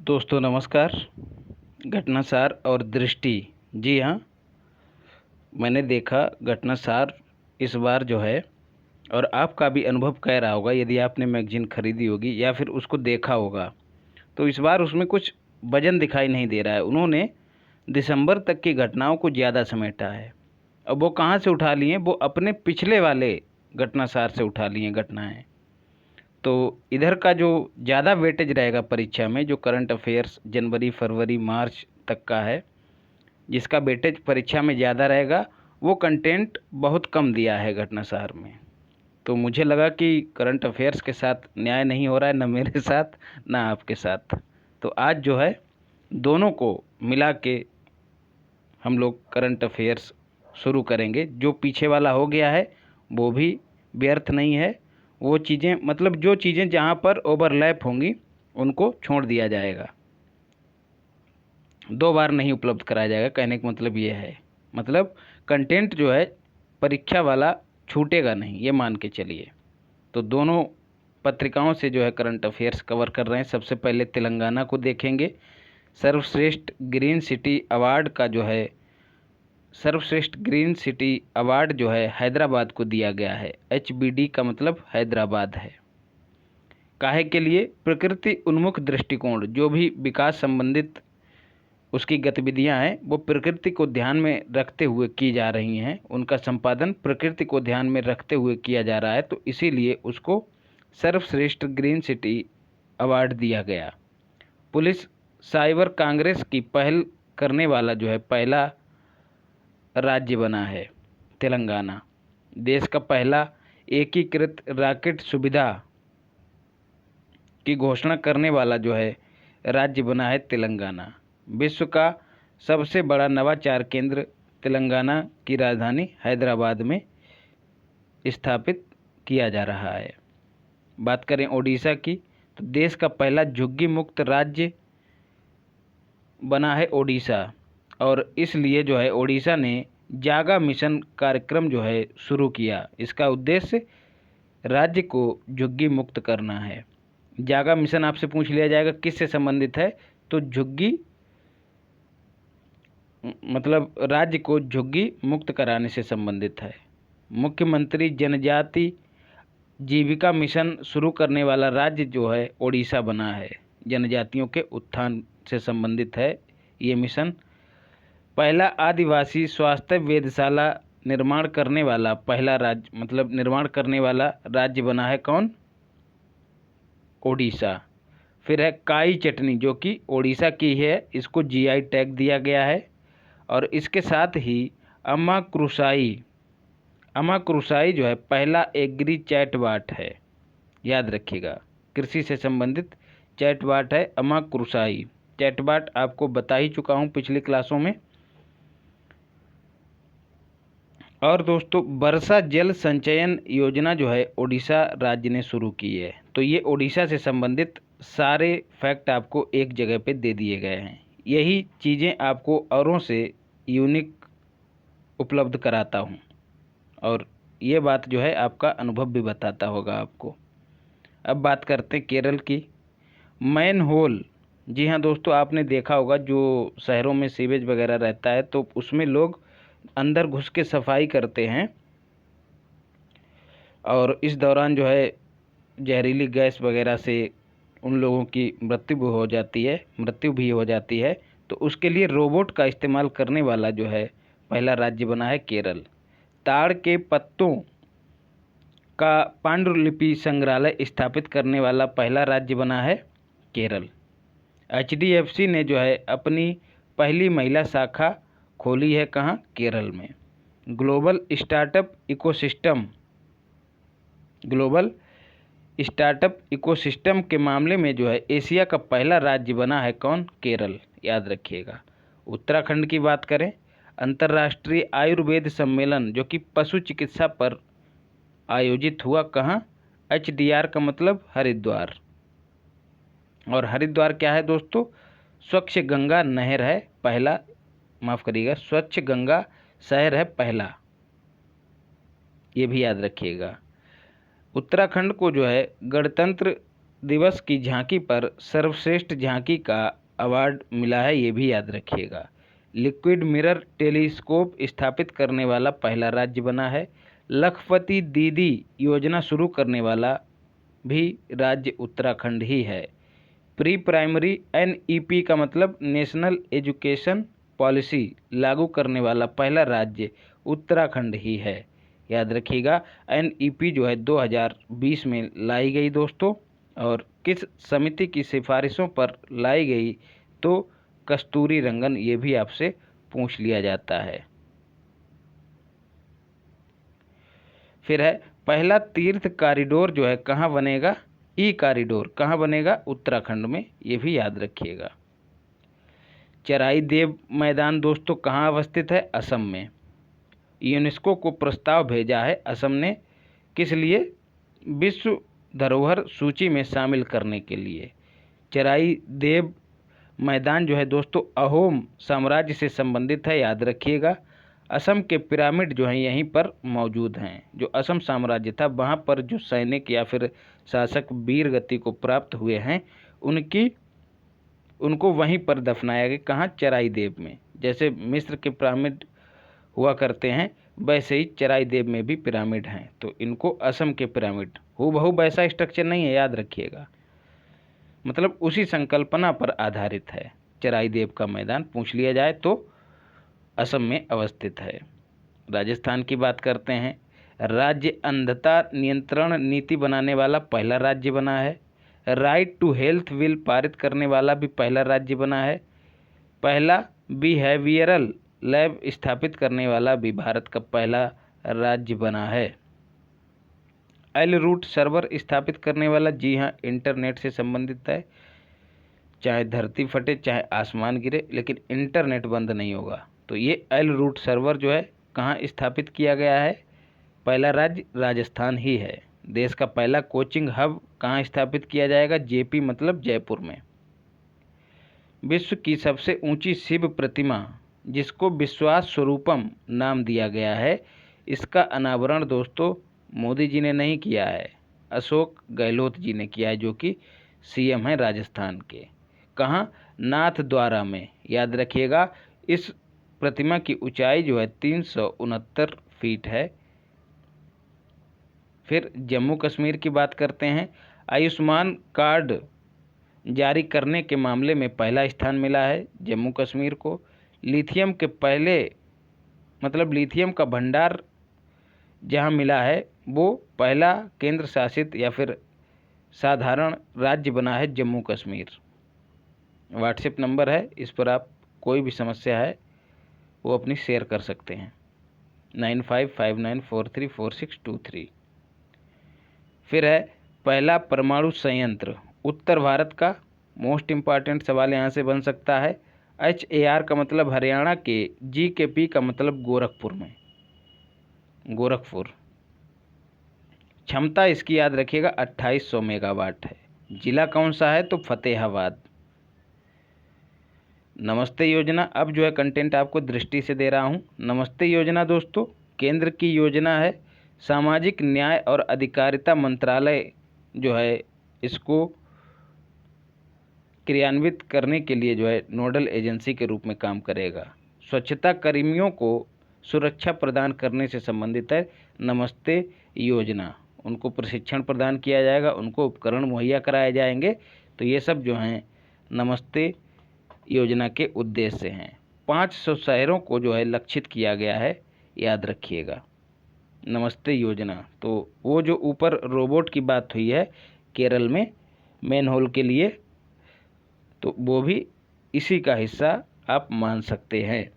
दोस्तों नमस्कार। घटनासार और दृष्टि, जी हाँ, मैंने देखा घटनासार इस बार जो है, और आपका भी अनुभव कह रहा होगा यदि आपने मैगजीन खरीदी होगी या फिर उसको देखा होगा, तो इस बार उसमें कुछ वजन दिखाई नहीं दे रहा है। उन्होंने दिसंबर तक की घटनाओं को ज़्यादा समेटा है। अब वो कहाँ से उठा लिए? वो अपने पिछले वाले घटनासार से उठा लिए घटनाएँ। तो इधर का जो ज़्यादा वेटेज रहेगा परीक्षा में, जो करंट अफेयर्स जनवरी फरवरी मार्च तक का है, जिसका वेटेज परीक्षा में ज़्यादा रहेगा, वो कंटेंट बहुत कम दिया है घटनासार में। तो मुझे लगा कि करंट अफेयर्स के साथ न्याय नहीं हो रहा है, ना मेरे साथ ना आपके साथ। तो आज जो है दोनों को मिला के हम लोग करंट अफेयर्स शुरू करेंगे। जो पीछे वाला हो गया है वो भी व्यर्थ नहीं है। वो चीज़ें, मतलब जो चीज़ें जहाँ पर ओवरलैप होंगी उनको छोड़ दिया जाएगा, दो बार नहीं उपलब्ध कराया जाएगा। कहने का मतलब ये है, मतलब कंटेंट जो है परीक्षा वाला छूटेगा नहीं, ये मान के चलिए। तो दोनों पत्रिकाओं से जो है करंट अफेयर्स कवर कर रहे हैं। सबसे पहले तेलंगाना को देखेंगे। सर्वश्रेष्ठ ग्रीन सिटी अवार्ड का जो है, सर्वश्रेष्ठ ग्रीन सिटी अवार्ड जो है हैदराबाद को दिया गया है। HBD का मतलब हैदराबाद है। काहे के लिए? प्रकृति उन्मुख दृष्टिकोण, जो भी विकास संबंधित उसकी गतिविधियां हैं वो प्रकृति को ध्यान में रखते हुए की जा रही हैं। उनका संपादन प्रकृति को ध्यान में रखते हुए किया जा रहा है, तो इसीलिए उसको सर्वश्रेष्ठ ग्रीन सिटी अवार्ड दिया गया। पुलिस साइबर कांग्रेस की पहल करने वाला जो है पहला राज्य बना है तेलंगाना। देश का पहला एकीकृत रॉकेट सुविधा की घोषणा करने वाला जो है राज्य बना है तेलंगाना। विश्व का सबसे बड़ा नवाचार केंद्र तेलंगाना की राजधानी हैदराबाद में स्थापित किया जा रहा है। बात करें ओडिशा की, तो देश का पहला झुग्गी मुक्त राज्य बना है ओडिशा, और इसलिए जो है ओडिशा ने जागा मिशन कार्यक्रम जो है शुरू किया। इसका उद्देश्य राज्य को झुग्गी मुक्त करना है। जागा मिशन आपसे पूछ लिया जाएगा किससे संबंधित है, तो झुग्गी, मतलब राज्य को झुग्गी मुक्त कराने से संबंधित है। मुख्यमंत्री जनजाति जीविका मिशन शुरू करने वाला राज्य जो है ओडिशा बना है। जनजातियों के उत्थान से संबंधित है ये मिशन। पहला आदिवासी स्वास्थ्य वेधशाला निर्माण करने वाला पहला राज्य, मतलब निर्माण करने वाला राज्य बना है कौन? ओडिशा। फिर है काई चटनी, जो कि ओडिशा की है, इसको GI टैग दिया गया है। और इसके साथ ही अम्मा क्रुसाई, अम्मा क्रुसाई जो है पहला एग्री चैटबॉट है। याद रखिएगा, कृषि से संबंधित चैटबॉट है अम्मा क्रुसाई। चैटबॉट आपको बता ही चुका हूँ पिछली क्लासों में। और दोस्तों, वर्षा जल संचयन योजना जो है ओडिशा राज्य ने शुरू की है। तो ये ओडिशा से संबंधित सारे फैक्ट आपको एक जगह पे दे दिए गए हैं। यही चीज़ें आपको औरों से यूनिक उपलब्ध कराता हूँ, और ये बात जो है आपका अनुभव भी बताता होगा आपको। अब बात करते हैं केरल की। मैन होल, जी हाँ दोस्तों, आपने देखा होगा जो शहरों में सीवेज वगैरह रहता है तो उसमें लोग अंदर घुस के सफाई करते हैं, और इस दौरान जो है जहरीली गैस वगैरह से उन लोगों की मृत्यु भी हो जाती है। तो उसके लिए रोबोट का इस्तेमाल करने वाला जो है पहला राज्य बना है केरल। ताड़ के पत्तों का पांडुलिपि संग्रहालय स्थापित करने वाला पहला राज्य बना है केरल। HDFC ने जो है अपनी पहली महिला शाखा खोली है कहाँ? केरल में। ग्लोबल स्टार्टअप इकोसिस्टम के मामले में जो है एशिया का पहला राज्य बना है कौन? केरल। याद रखिएगा। उत्तराखंड की बात करें, अंतर्राष्ट्रीय आयुर्वेद सम्मेलन जो कि पशु चिकित्सा पर आयोजित हुआ कहाँ? HDR का मतलब हरिद्वार। और हरिद्वार क्या है दोस्तों? स्वच्छ गंगा नहर है पहला, माफ़ करिएगा, स्वच्छ गंगा शहर है पहला, ये भी याद रखिएगा। उत्तराखंड को जो है गणतंत्र दिवस की झांकी पर सर्वश्रेष्ठ झांकी का अवार्ड मिला है, ये भी याद रखिएगा। लिक्विड मिरर टेलीस्कोप स्थापित करने वाला पहला राज्य बना है। लखपति दीदी योजना शुरू करने वाला भी राज्य उत्तराखंड ही है। प्री प्राइमरी NEP का मतलब नेशनल एजुकेशन पॉलिसी लागू करने वाला पहला राज्य उत्तराखंड ही है। याद रखिएगा, NEP जो है 2020 में लाई गई दोस्तों, और किस समिति की सिफारिशों पर लाई गई, तो कस्तूरी रंगन, ये भी आपसे पूछ लिया जाता है। फिर है पहला तीर्थ कॉरिडोर जो है कहाँ बनेगा, कॉरिडोर कहाँ बनेगा, उत्तराखंड में, ये भी याद रखिएगा। चराई देव मैदान दोस्तों कहाँ अवस्थित है, असम में। यूनेस्को को प्रस्ताव भेजा है असम ने, किस लिए, विश्व धरोहर सूची में शामिल करने के लिए। चराई देव मैदान जो है दोस्तों अहोम साम्राज्य से संबंधित है, याद रखिएगा। असम के पिरामिड जो हैं यहीं पर मौजूद हैं। जो असम साम्राज्य था वहाँ पर जो सैनिक या फिर शासक वीर गति को प्राप्त हुए हैं, उनको वहीं पर दफनाया गया। कहाँ, चराई देव में। जैसे मिस्र के पिरामिड हुआ करते हैं, वैसे ही चराई देव में भी पिरामिड हैं, तो इनको असम के पिरामिड, हूबहू वैसा स्ट्रक्चर नहीं है, याद रखिएगा, मतलब उसी संकल्पना पर आधारित है। चराई देव का मैदान पूछ लिया जाए तो असम में अवस्थित है। राजस्थान की बात करते हैं। राज्य अंधता नियंत्रण नीति बनाने वाला पहला राज्य बना है। राइट टू हेल्थ बिल पारित करने वाला भी पहला राज्य बना है। पहला बिहेवियरल लैब स्थापित करने वाला भी भारत का पहला राज्य बना है। एल रूट सर्वर स्थापित करने वाला, जी हाँ, इंटरनेट से संबंधित है। चाहे धरती फटे चाहे आसमान गिरे, लेकिन इंटरनेट बंद नहीं होगा। तो ये एल रूट सर्वर जो है कहाँ स्थापित किया गया है, पहला राज्य राजस्थान ही है। देश का पहला कोचिंग हब कहाँ स्थापित किया जाएगा, JP मतलब जयपुर में। विश्व की सबसे ऊंची शिव प्रतिमा जिसको विश्वास स्वरूपम नाम दिया गया है, इसका अनावरण दोस्तों मोदी जी ने नहीं किया है, अशोक गहलोत जी ने किया है, जो कि CM है राजस्थान के। कहाँ, नाथद्वारा में। याद रखिएगा, इस प्रतिमा की ऊंचाई जो है 369 फीट है। फिर जम्मू कश्मीर की बात करते हैं। आयुष्मान कार्ड जारी करने के मामले में पहला स्थान मिला है जम्मू कश्मीर को। लिथियम के पहले, मतलब लिथियम का भंडार जहां मिला है, वो पहला केंद्र शासित या फिर साधारण राज्य बना है जम्मू कश्मीर। व्हाट्सएप नंबर है, इस पर आप कोई भी समस्या है वो अपनी शेयर कर सकते हैं, 9559434623। फिर है पहला परमाणु संयंत्र उत्तर भारत का। मोस्ट इम्पॉर्टेंट सवाल यहाँ से बन सकता है। HAR का मतलब हरियाणा के, GKP का मतलब गोरखपुर में, गोरखपुर। क्षमता इसकी याद रखिएगा 2800 मेगावाट है। जिला कौन सा है, तो फतेहाबाद। नमस्ते योजना, अब जो है कंटेंट आपको दृष्टि से दे रहा हूँ। नमस्ते योजना दोस्तों केंद्र की योजना है। सामाजिक न्याय और अधिकारिता मंत्रालय जो है इसको क्रियान्वित करने के लिए जो है नोडल एजेंसी के रूप में काम करेगा। स्वच्छता कर्मियों को सुरक्षा प्रदान करने से संबंधित है नमस्ते योजना। उनको प्रशिक्षण प्रदान किया जाएगा, उनको उपकरण मुहैया कराए जाएंगे। तो ये सब जो हैं नमस्ते योजना के उद्देश्य हैं। 500 शहरों को जो है लक्षित किया गया है, याद रखिएगा। नमस्ते योजना, तो वो जो ऊपर रोबोट की बात हुई है केरल में मेन होल के लिए, तो वो भी इसी का हिस्सा आप मान सकते हैं।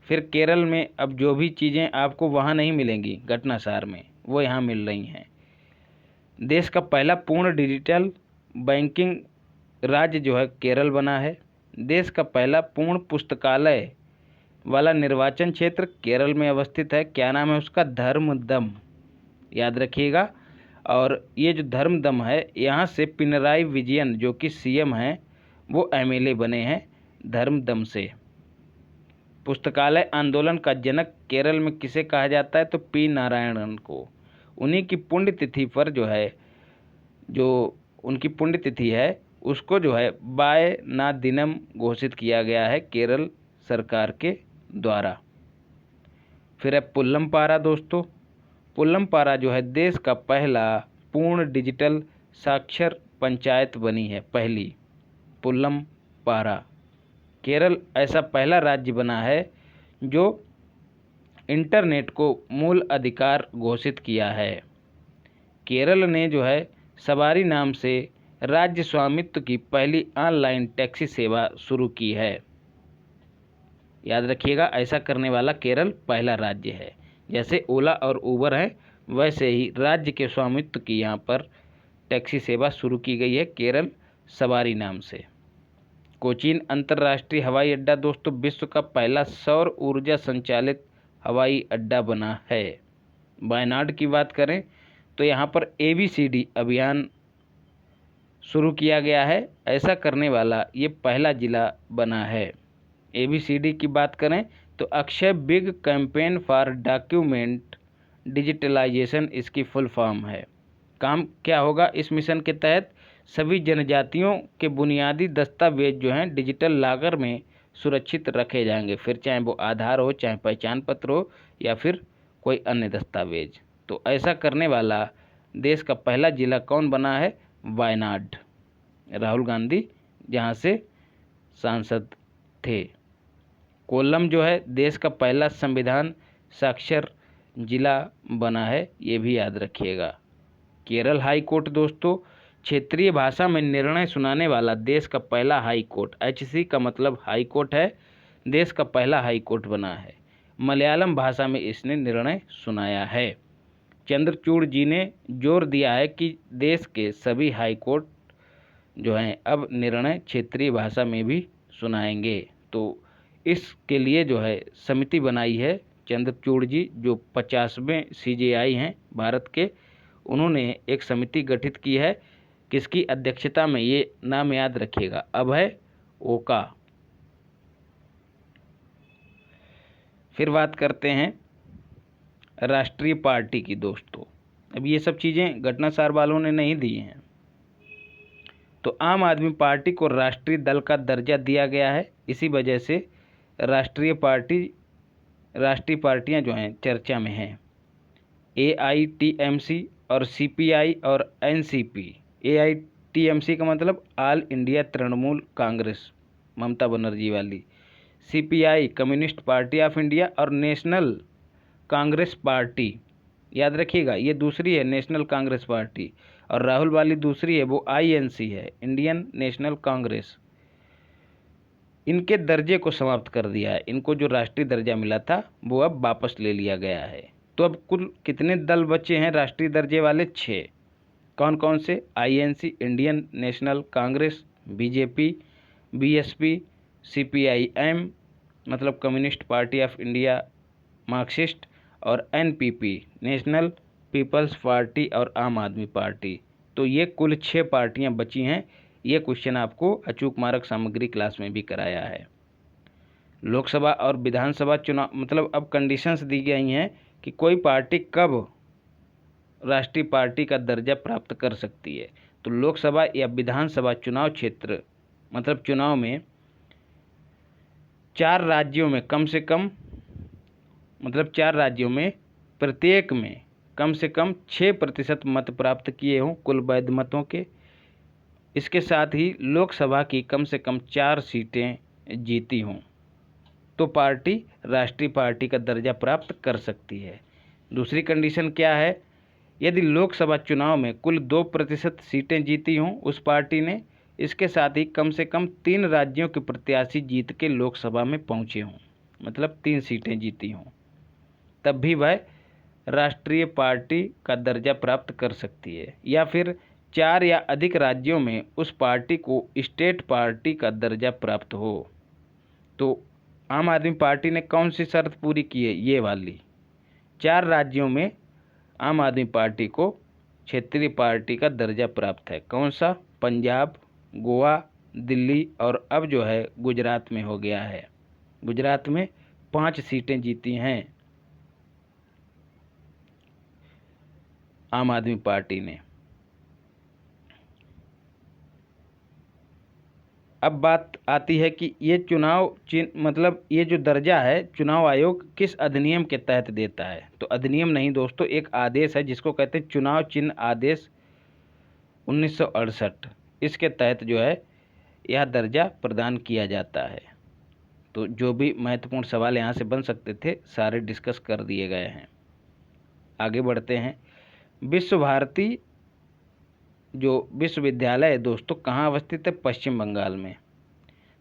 फिर केरल में अब जो भी चीज़ें आपको वहाँ नहीं मिलेंगी घटनासार में, वो यहाँ मिल रही हैं। देश का पहला पूर्ण डिजिटल बैंकिंग राज्य जो है केरल बना है। देश का पहला पूर्ण पुस्तकालय वाला निर्वाचन क्षेत्र केरल में अवस्थित है। क्या नाम है उसका, धर्मदम, याद रखिएगा। और ये जो धर्मदम है, यहाँ से पिनराई विजयन जो कि CM हैं, वो MLA बने हैं धर्मदम से। पुस्तकालय आंदोलन का जनक केरल में किसे कहा जाता है, तो P नारायणन को। उन्हीं की पुण्यतिथि पर जो है, जो उनकी पुण्यतिथि है उसको जो है वायनाड दिनम घोषित किया गया है केरल सरकार के द्वारा। फिर है पुल्लमपारा दोस्तों। पुल्लमपारा जो है देश का पहला पूर्ण डिजिटल साक्षर पंचायत बनी है, पहली पुल्लमपारा। केरल ऐसा पहला राज्य बना है जो इंटरनेट को मूल अधिकार घोषित किया है। केरल ने जो है सवारी नाम से राज्य स्वामित्व की पहली ऑनलाइन टैक्सी सेवा शुरू की है। याद रखिएगा, ऐसा करने वाला केरल पहला राज्य है। जैसे ओला और उबर है वैसे ही राज्य के स्वामित्व की यहाँ पर टैक्सी सेवा शुरू की गई है केरल सवारी नाम से। कोचीन अंतर्राष्ट्रीय हवाई अड्डा दोस्तों विश्व का पहला सौर ऊर्जा संचालित हवाई अड्डा बना है। वायनाड की बात करें तो यहाँ पर ABCD अभियान शुरू किया गया है। ऐसा करने वाला ये पहला जिला बना है। ABCD की बात करें तो Akshay big campaign for document digitalisation इसकी फुल फॉर्म है। काम क्या होगा इस मिशन के तहत? सभी जनजातियों के बुनियादी दस्तावेज जो हैं डिजिटल लॉकर में सुरक्षित रखे जाएंगे, फिर चाहे वो आधार हो, चाहे पहचान पत्र हो, या फिर कोई अन्य दस्तावेज। तो ऐसा करने वाला देश का पहला जिला कौन बना है? वायनाड। राहुल गांधी जहाँ से सांसद थे। कोल्लम जो है देश का पहला संविधान साक्षर जिला बना है, ये भी याद रखिएगा। केरल हाई कोर्ट दोस्तों क्षेत्रीय भाषा में निर्णय सुनाने वाला देश का पहला हाई कोर्ट। HC का मतलब हाई कोर्ट है। देश का पहला हाई कोर्ट बना है। मलयालम भाषा में इसने निर्णय सुनाया है। चंद्रचूड़ जी ने जोर दिया है कि देश के सभी हाई कोर्ट जो हैं अब निर्णय क्षेत्रीय भाषा में भी सुनाएंगे। तो इसके लिए जो है समिति बनाई है चंद्रचूड़ जी, जो 50वें CJI हैं भारत के। उन्होंने एक समिति गठित की है। किसकी अध्यक्षता में? ये नाम याद रखिएगा, अभय ओका। फिर बात करते हैं राष्ट्रीय पार्टी की दोस्तों। अब ये सब चीज़ें घटनासार वालों ने नहीं दी हैं। तो आम आदमी पार्टी को राष्ट्रीय दल का दर्जा दिया गया है। इसी वजह से राष्ट्रीय पार्टियां जो हैं चर्चा में हैं। AITMC और CPI और NCP। AITMC का मतलब ऑल इंडिया तृणमूल कांग्रेस, ममता बनर्जी वाली। CPI communist party of India और नेशनल कांग्रेस पार्टी, याद रखिएगा, ये दूसरी है नेशनल कांग्रेस पार्टी। और राहुल वाली दूसरी है, वो INC है, इंडियन नेशनल कांग्रेस। इनके दर्जे को समाप्त कर दिया है। इनको जो राष्ट्रीय दर्जा मिला था वो अब वापस ले लिया गया है। तो अब कुल कितने दल बचे हैं राष्ट्रीय दर्जे वाले? 6। कौन कौन से? INC Indian national Congress, BJP, BSP, CPIM मतलब communist party of India Marxist, और NPP नेशनल पीपल्स पार्टी और आम आदमी पार्टी। तो ये कुल 6 पार्टियां बची हैं। ये क्वेश्चन आपको अचूक मार्क सामग्री क्लास में भी कराया है। लोकसभा और विधानसभा चुनाव मतलब अब कंडीशंस दी गई हैं कि कोई पार्टी कब राष्ट्रीय पार्टी का दर्जा प्राप्त कर सकती है। तो लोकसभा या विधानसभा चुनाव क्षेत्र मतलब चुनाव में 4 राज्यों में कम से कम मतलब 4 राज्यों में प्रत्येक में कम से कम 6% मत प्राप्त किए हों कुल वैध मतों के। इसके साथ ही लोकसभा की कम से कम 4 सीटें जीती हों तो पार्टी राष्ट्रीय पार्टी का दर्जा प्राप्त कर सकती है। दूसरी कंडीशन क्या है? यदि लोकसभा चुनाव में कुल 2% सीटें जीती हों उस पार्टी ने, इसके साथ ही कम से कम 3 राज्यों के प्रत्याशी जीत के लोकसभा में पहुँचे हों, मतलब 3 सीटें जीती हों, तब भी वह राष्ट्रीय पार्टी का दर्जा प्राप्त कर सकती है। या फिर 4 या अधिक राज्यों में उस पार्टी को स्टेट पार्टी का दर्जा प्राप्त हो। तो आम आदमी पार्टी ने कौन सी शर्त पूरी की है? ये वाली। 4 राज्यों में आम आदमी पार्टी को क्षेत्रीय पार्टी का दर्जा प्राप्त है। कौन सा? पंजाब, गोवा, दिल्ली और अब जो है गुजरात में हो गया है। गुजरात में 5 सीटें जीती हैं आम आदमी पार्टी ने। अब बात आती है कि ये चुनाव चिन्ह मतलब ये जो दर्जा है चुनाव आयोग किस अधिनियम के तहत देता है। तो अधिनियम नहीं दोस्तों, एक आदेश है जिसको कहते हैं चुनाव चिन्ह आदेश 1968। इसके तहत जो है यह दर्जा प्रदान किया जाता है। तो जो भी महत्वपूर्ण सवाल यहाँ से बन सकते थे सारे डिस्कस कर दिए गए हैं। आगे बढ़ते हैं। विश्व भारती जो विश्वविद्यालय है दोस्तों कहाँ अवस्थित है? पश्चिम बंगाल में।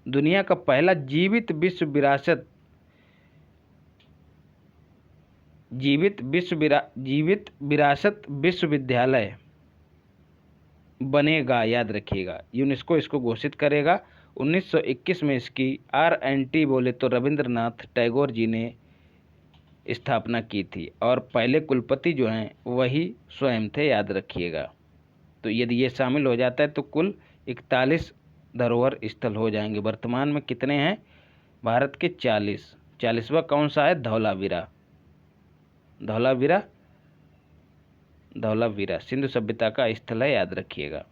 दुनिया का पहला जीवित विरासत विश्वविद्यालय बनेगा, याद रखिएगा। यूनेस्को इसको घोषित करेगा। 1921 में इसकी RNT बोले तो रविंद्रनाथ टैगोर जी ने स्थापना की थी और पहले कुलपति जो हैं वही स्वयं थे, याद रखिएगा। तो यदि ये शामिल हो जाता है तो कुल 41 धरोहर स्थल हो जाएंगे। वर्तमान में कितने हैं? भारत के 40वां कौन सा है? धौलावीरा सिंधु सभ्यता का स्थल है, याद रखिएगा।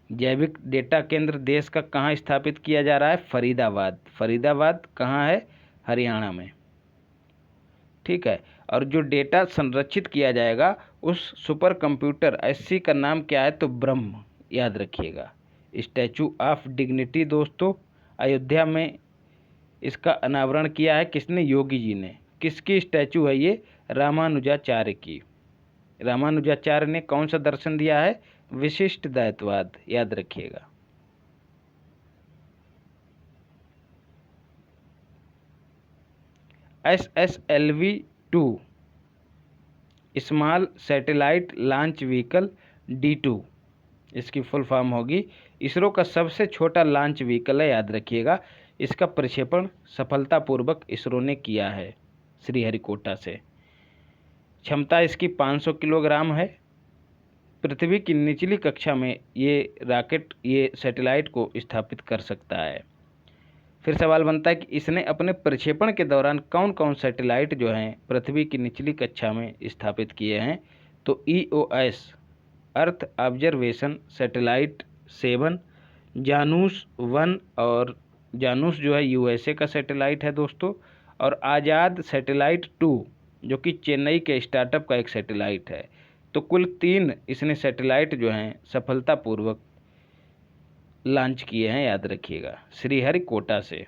जैविक डेटा केंद्र देश का कहाँ स्थापित किया जा रहा है? फरीदाबाद कहाँ है? हरियाणा में, ठीक है। और जो डेटा संरक्षित किया जाएगा उस सुपर कंप्यूटर SC का नाम क्या है? तो ब्रह्म, याद रखिएगा। स्टैचू ऑफ डिग्निटी दोस्तों अयोध्या में इसका अनावरण किया है किसने? योगी जी ने। किसकी स्टैचू है ये? रामानुजाचार्य की। रामानुजाचार्य ने कौन सा दर्शन दिया है? विशिष्ट द्वैतवाद, याद रखिएगा। SSLV-2 small satellite launch vehicle D2 इसकी फुल फॉर्म होगी। इसरो का सबसे छोटा लॉन्च व्हीकल है, याद रखिएगा। इसका प्रक्षेपण सफलतापूर्वक इसरो ने किया है श्रीहरिकोटा से। क्षमता इसकी 500 किलोग्राम है। पृथ्वी की निचली कक्षा में ये सैटेलाइट को स्थापित कर सकता है। फिर सवाल बनता है कि इसने अपने प्रक्षेपण के दौरान कौन कौन सैटेलाइट जो हैं पृथ्वी की निचली कक्षा में स्थापित किए हैं? तो EOS अर्थ ऑब्जर्वेशन सैटेलाइट 7, जानूस 1 और जानूस जो है USA का सैटेलाइट है दोस्तों, और आज़ाद सैटेलाइट 2 जो कि चेन्नई के स्टार्टअप का एक सैटेलाइट है। तो कुल 3 इसने सैटेलाइट जो हैं सफलतापूर्वक लॉन्च किए हैं, याद रखिएगा, श्रीहरिकोटा से।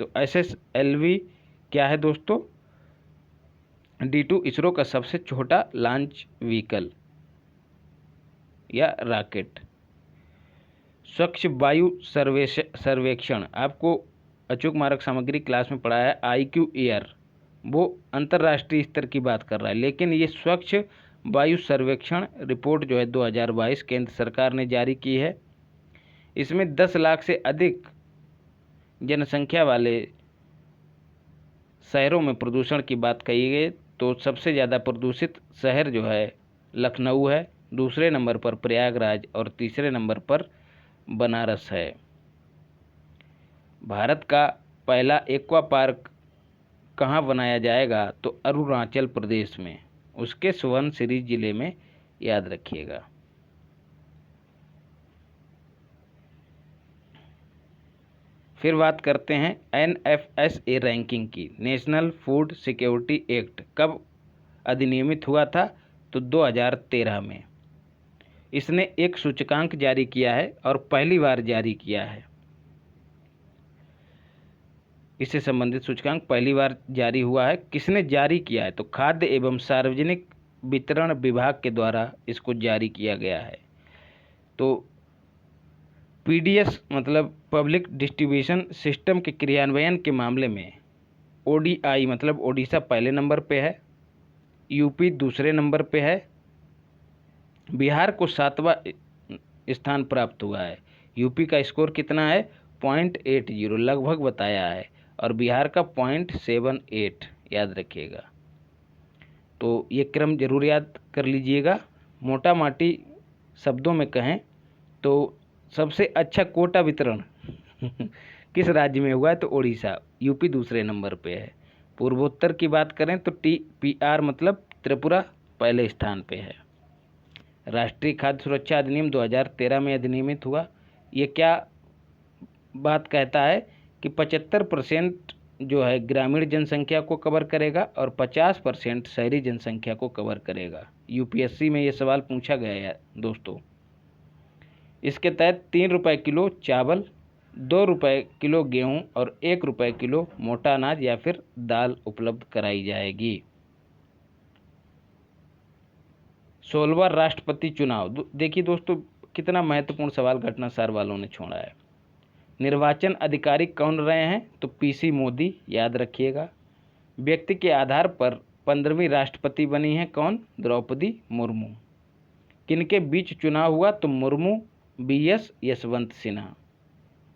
तो SSLV क्या है दोस्तों? D2 इसरो का सबसे छोटा लॉन्च व्हीकल या रॉकेट। स्वच्छ वायु सर्वेक्षण आपको अचूक मारक सामग्री क्लास में पढ़ा है। IQ एयर वो अंतर्राष्ट्रीय स्तर की बात कर रहा है, लेकिन ये स्वच्छ वायु सर्वेक्षण रिपोर्ट जो है 2022 केंद्र सरकार ने जारी की है। इसमें 10 लाख से अधिक जनसंख्या वाले शहरों में प्रदूषण की बात कही गई। तो सबसे ज़्यादा प्रदूषित शहर जो है लखनऊ है, दूसरे नंबर पर प्रयागराज और तीसरे नंबर पर बनारस है। भारत का पहला एक्वा पार्क कहाँ बनाया जाएगा? तो अरुणाचल प्रदेश में, उसके सुवर्णसिरी जिले में, याद रखिएगा। फिर बात करते हैं NFSA रैंकिंग की। नेशनल फूड सिक्योरिटी एक्ट कब अधिनियमित हुआ था? तो 2013 में। इसने एक सूचकांक जारी किया है और पहली बार जारी किया है। इससे संबंधित सूचकांक पहली बार जारी हुआ है। किसने जारी किया है? तो खाद्य एवं सार्वजनिक वितरण विभाग के द्वारा इसको जारी किया गया है। तो PDS मतलब पब्लिक डिस्ट्रीब्यूशन सिस्टम के क्रियान्वयन के मामले में ODI मतलब ओडिशा पहले नंबर पे है, UP दूसरे नंबर पे है, बिहार को 7वां स्थान प्राप्त हुआ है। UP का स्कोर कितना है? 0.80 लगभग बताया है, और बिहार का 0.78, याद रखिएगा। तो ये क्रम जरूर याद कर लीजिएगा। मोटा माटी शब्दों में कहें तो सबसे अच्छा कोटा वितरण किस राज्य में हुआ है? तो ओडिशा। UP दूसरे नंबर पे है। पूर्वोत्तर की बात करें तो TPR मतलब त्रिपुरा पहले स्थान पे है। राष्ट्रीय खाद्य सुरक्षा अधिनियम 2013 में अधिनियमित हुआ। ये क्या बात कहता है कि 75% जो है ग्रामीण जनसंख्या को कवर करेगा और 50% शहरी जनसंख्या को कवर करेगा। यूपीएससी में ये सवाल पूछा गया है दोस्तों। इसके तहत 3 रुपये किलो चावल, 2 रुपये किलो गेहूं और 1 रुपये किलो मोटा अनाज या फिर दाल उपलब्ध कराई जाएगी। 16वां राष्ट्रपति चुनाव। देखिए दोस्तों कितना महत्वपूर्ण सवाल घटनासार वालों ने छोड़ा है। निर्वाचन अधिकारी कौन रहे हैं? तो पीसी मोदी, याद रखिएगा। व्यक्ति के आधार पर 15वीं राष्ट्रपति बनी हैं कौन? द्रौपदी मुर्मू। किनके बीच चुनाव हुआ? तो मुर्मू बीएस यशवंत सिन्हा।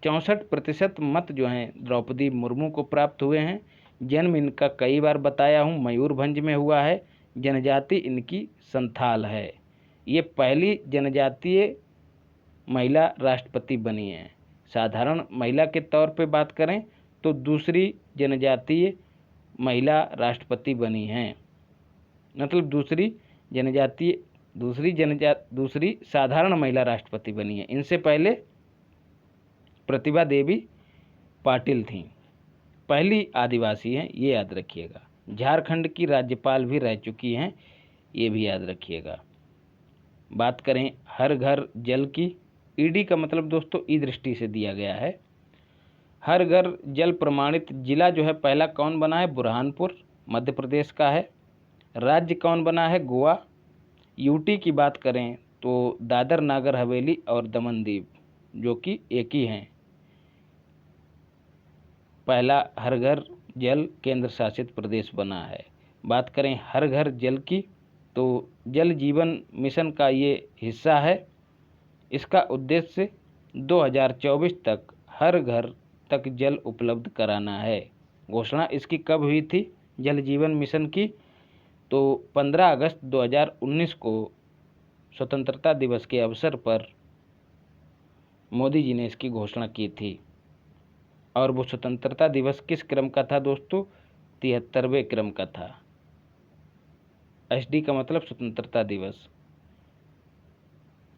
64% मत जो हैं द्रौपदी मुर्मू को प्राप्त हुए हैं। जन्म इनका कई बार बताया हूँ मयूरभंज में हुआ है। जनजाति इनकी संथाल है। ये पहली जनजातीय महिला राष्ट्रपति बनी है। साधारण महिला के तौर पे बात करें तो दूसरी जनजातीय महिला राष्ट्रपति बनी हैं, मतलब दूसरी साधारण महिला राष्ट्रपति बनी है। इनसे पहले प्रतिभा देवी पाटिल थीं, पहली आदिवासी हैं, ये याद रखिएगा। झारखंड की राज्यपाल भी रह चुकी हैं, ये भी याद रखिएगा। बात करें हर घर जल की, ईडी का मतलब दोस्तों ई दृष्टि से दिया गया है। हर घर जल प्रमाणित जिला जो है पहला कौन बना है? बुरहानपुर, मध्य प्रदेश का है। राज्य कौन बना है? गोवा। यूटी की बात करें तो दादर नागर हवेली और दमन दीव, जो कि एक ही हैं। पहला हर घर जल केंद्र शासित प्रदेश बना है। बात करें हर घर जल की तो जल जीवन मिशन का ये हिस्सा है। इसका उद्देश्य 2024 तक हर घर तक जल उपलब्ध कराना है। घोषणा इसकी कब हुई थी जल जीवन मिशन की? तो 15 अगस्त 2019 को स्वतंत्रता दिवस के अवसर पर मोदी जी ने इसकी घोषणा की थी। और वो स्वतंत्रता दिवस किस क्रम का था दोस्तों? 73वें क्रम का था। एसडी का मतलब स्वतंत्रता दिवस।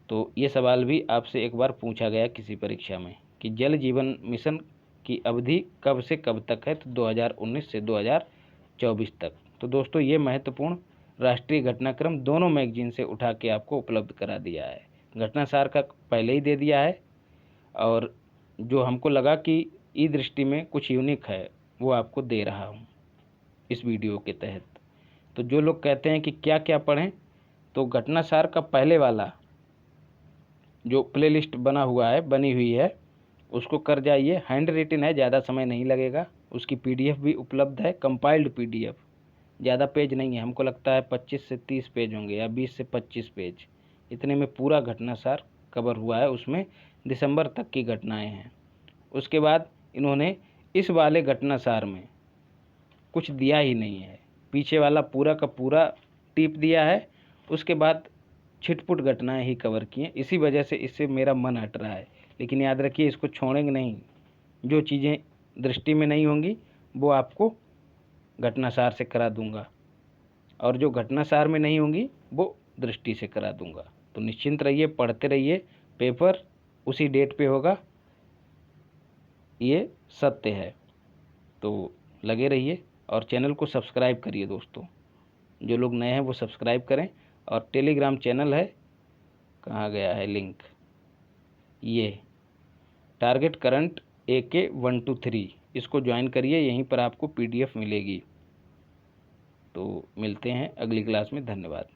तो ये सवाल भी आपसे एक बार पूछा गया किसी परीक्षा में कि जल जीवन मिशन की अवधि कब से कब तक है? तो 2019 से 2024 तक। तो दोस्तों ये महत्वपूर्ण राष्ट्रीय घटनाक्रम दोनों मैगजीन से उठा के आपको उपलब्ध करा दिया है। घटनासार का पहले ही दे दिया है और जो हमको लगा कि ई दृष्टि में कुछ यूनिक है वो आपको दे रहा हूँ इस वीडियो के तहत। तो जो लोग कहते हैं कि क्या क्या पढ़ें, तो घटनासार का पहले वाला जो प्लेलिस्ट बनी हुई है उसको कर जाइए। हैंड रिटन है, ज़्यादा समय नहीं लगेगा। उसकी पीडीएफ भी उपलब्ध है, कंपाइल्ड पीडीएफ। ज़्यादा पेज नहीं है, हमको लगता है 25 से 30 पेज होंगे या 20 से 25 पेज, इतने में पूरा घटनासार कवर हुआ है। उसमें दिसंबर तक की घटनाएं हैं। उसके बाद इन्होंने इस वाले घटनासार में कुछ दिया ही नहीं है, पीछे वाला पूरा का पूरा टिप दिया है। उसके बाद छिटपुट घटनाएं ही कवर की हैं। इसी वजह से इससे मेरा मन हट रहा है, लेकिन याद रखिए इसको छोड़ेंगे नहीं। जो चीज़ें दृष्टि में नहीं होंगी वो आपको घटनासार से करा दूंगा, और जो घटनासार में नहीं होंगी वो दृष्टि से करा दूंगा। तो निश्चिंत रहिए, पढ़ते रहिए। पेपर उसी डेट पे होगा, ये सत्य है। तो लगे रहिए और चैनल को सब्सक्राइब करिए दोस्तों। जो लोग नए हैं वो सब्सक्राइब करें। और टेलीग्राम चैनल है, कहाँ गया है लिंक, ये टारगेट करंट AK 123, इसको ज्वाइन करिए, यहीं पर आपको PDF मिलेगी। तो मिलते हैं अगली क्लास में। धन्यवाद।